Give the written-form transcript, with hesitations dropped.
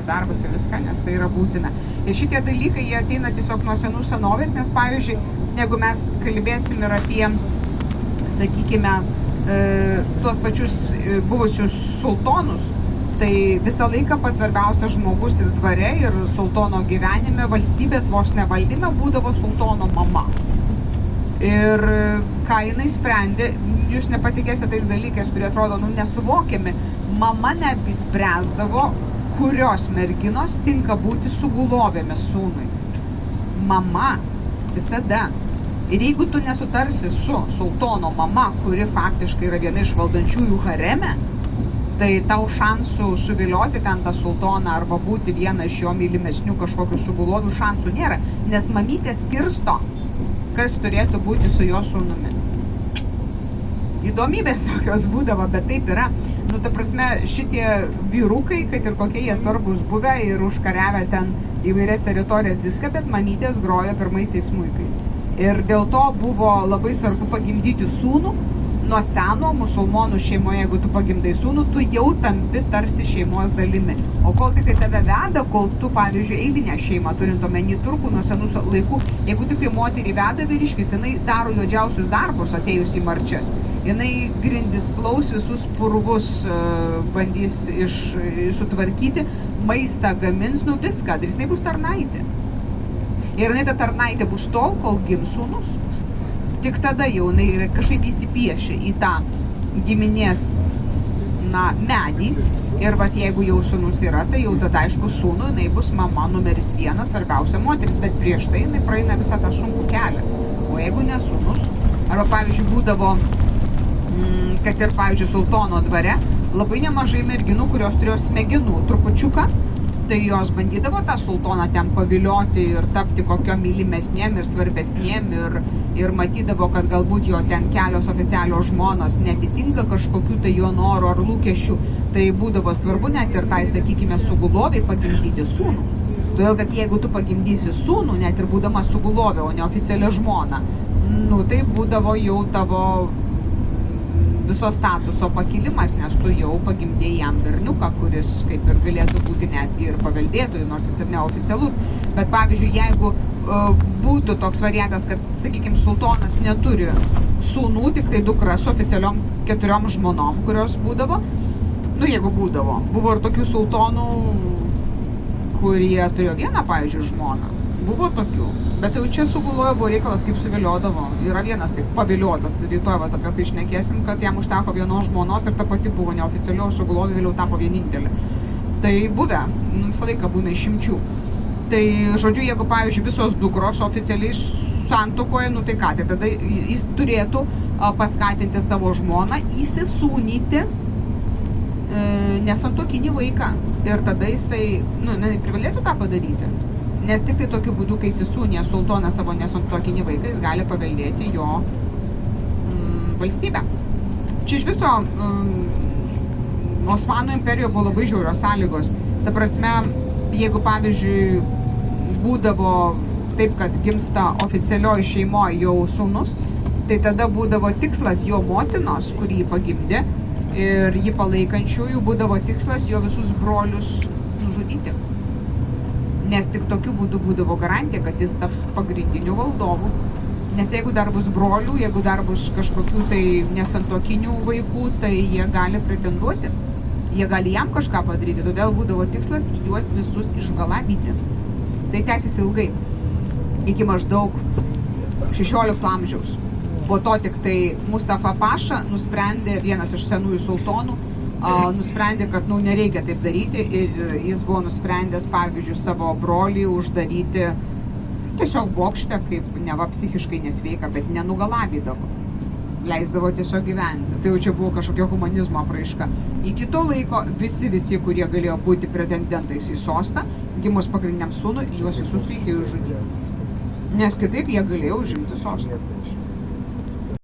darbus ir viską, nes tai yra būtina. Ir šitie dalykai, jie ateina tiesiog nuo senų senovės, nes pavyzdžiui, jeigu mes kalbėsim ir apie, sakykime, tuos pačius buvusius sultonus, tai visą laiką pats svarbiausias žmogus ir dvare, ir sultono gyvenime, valstybės vos nevaldyme būdavo sultono mama. Ir ką jinai sprendė, jūs nepatikėsite tais dalykais, kurie atrodo nesuvokiami. Mama netgi spręsdavo, kurios merginos tinka būti sugulovėmis sūnui. Mama visada. Ir jeigu tu nesutarsi su sultono mama, kuri faktiškai yra viena iš valdančiųjų hareme, tai tau šansų suvilioti ten tą sultoną arba būti viena iš jo mylimesnių kažkokių sugulovių šansų nėra, nes mamytė skirsto, kas turėtų būti su jo sūnumi. Įdomybės tokios būdavo, bet taip yra. Ta prasme, šitie vyrukai, kad ir kokie jie svarbus buvę ir užkariavę ten įvairias teritorijas viską, bet mamytės grojo pirmaisiais smuikais. Ir dėl to buvo labai svarbu pagimdyti sūnų. Nuo seno musulmonų šeimoje, jeigu tu pagimdai sūnų, tu jau tampi tarsi šeimos dalimi. O kol tik tai tave veda, kol tu, pavyzdžiui, eilinę šeimą, turint omeny turkų nuo senų laikų, jeigu tik tai moterį veda vyriškis, jinai daro juodžiausius darbus atėjus į marčias. Jinai grindis plaus, visus purvus bandys sutvarkyti, maistą gamins, viską, darys, jinai bus tarnaitė. Ir jinai ta tarnaitė bus tol, kol gims sūnus. Tik tada jau jinai kažkaip įsipiešia į tą giminės medį. Ir jeigu jau sūnus yra, tai jau tada aišku sūnų jinai bus mama numeris 1, svarbiausia moteris, bet prieš tai jinai praeina visą tą sunkų kelią. O jeigu ne sūnus, arba pavyzdžiui būdavo, kad ir pavyzdžiui sultono dvare, labai nemažai merginų, kurios turėjo smegenų trupučiuką, tai jos bandydavo tą sultoną ten pavilioti ir tapti kokio mylimesnėm ir svarbesnėm ir matydavo, kad galbūt jo ten kelios oficialios žmonos netitinka kažkokių tai jo norų ar lūkesčių. Tai būdavo svarbu net ir tai, sakykime, suguloviai pagimdyti sūnų. Todėl, kad jeigu tu pagimdysi sūnų, net ir būdama sugulovė, o ne oficialia žmona, tai būdavo jau tavo viso statuso pakilimas, nes tu jau pagimdėjai jam berniuką, kuris kaip ir galėtų būti netgi ir paveldėtojų, nors jis ir neoficialus. Bet pavyzdžiui, jeigu būtų toks variantas, kad, sakykime, sultonas neturi sūnų, tik tai dukras su oficialiom 4 žmonom, kurios būdavo, jeigu būdavo. Buvo ir tokių sultonų, kurie turėjo vieną, pavyzdžiui, žmoną. Buvo tokių. Bet jau čia sugulojo buvo reikalas, kaip suviliodavo. Yra vienas taip paviliotas, rytoj apie tai šnekėsim, kad jam užteko vienos žmonos ir ta pati buvo neoficialiau, sugulovė vėliau tapo vienintelė. Tai buvę, visą laiką būna išimčių. Tai, žodžiu, jeigu, pavyzdžiui, visos dukros oficialiai santuokoje, tai ką, tai tada jis turėtų paskatinti savo žmoną įsisūnyti nesantuokinį vaiką. Ir tada jisai, privalėtų tą padaryti. Nes tik tai tokiu būdu, kai įsisūnija sultonas savo nesantuokinį vaiką, jis gali paveldėti jo valstybę. Čia iš viso Osmanų imperijoje buvo labai žiaurios sąlygos. Ta prasme, jeigu pavyzdžiui būdavo taip, kad gimsta oficialioj šeimoje jau sūnus, tai tada būdavo tikslas jo motinos, kurį jį pagimdė, ir jį palaikančiųjų būdavo tikslas jo visus brolius nužudyti. Nes tik tokiu būdu būdavo garantija, kad jis taps pagrindiniu valdovu. Nes jeigu dar bus brolių, jeigu dar bus kažkokių tai nesantuokinių vaikų, tai jie gali pretenduoti. Jie gali jam kažką padaryti, todėl būdavo tikslas juos visus išgalabyti. Tai tęsiasi ilgai, iki maždaug 16 amžiaus. Po to tik tai Mustafa Paša nusprendė, vienas iš senųjų sultonų, nusprendė, kad nereikia taip daryti, ir jis buvo nusprendęs, pavyzdžiui, savo brolį uždaryti tiesiog bokšte, kaip neva psichiškai nesveika, bet nenugalabydavo. Leisdavo tiesiog gyventi. Tai jau čia buvo kažkokia humanizmo apraiška. Iki to laiko visi, kurie galėjo būti pretendentais į sostą, gimus pagrindiniam sūnui, juos visus reikėjo žudyti. Nes kitaip jie galėjo užimti sostą.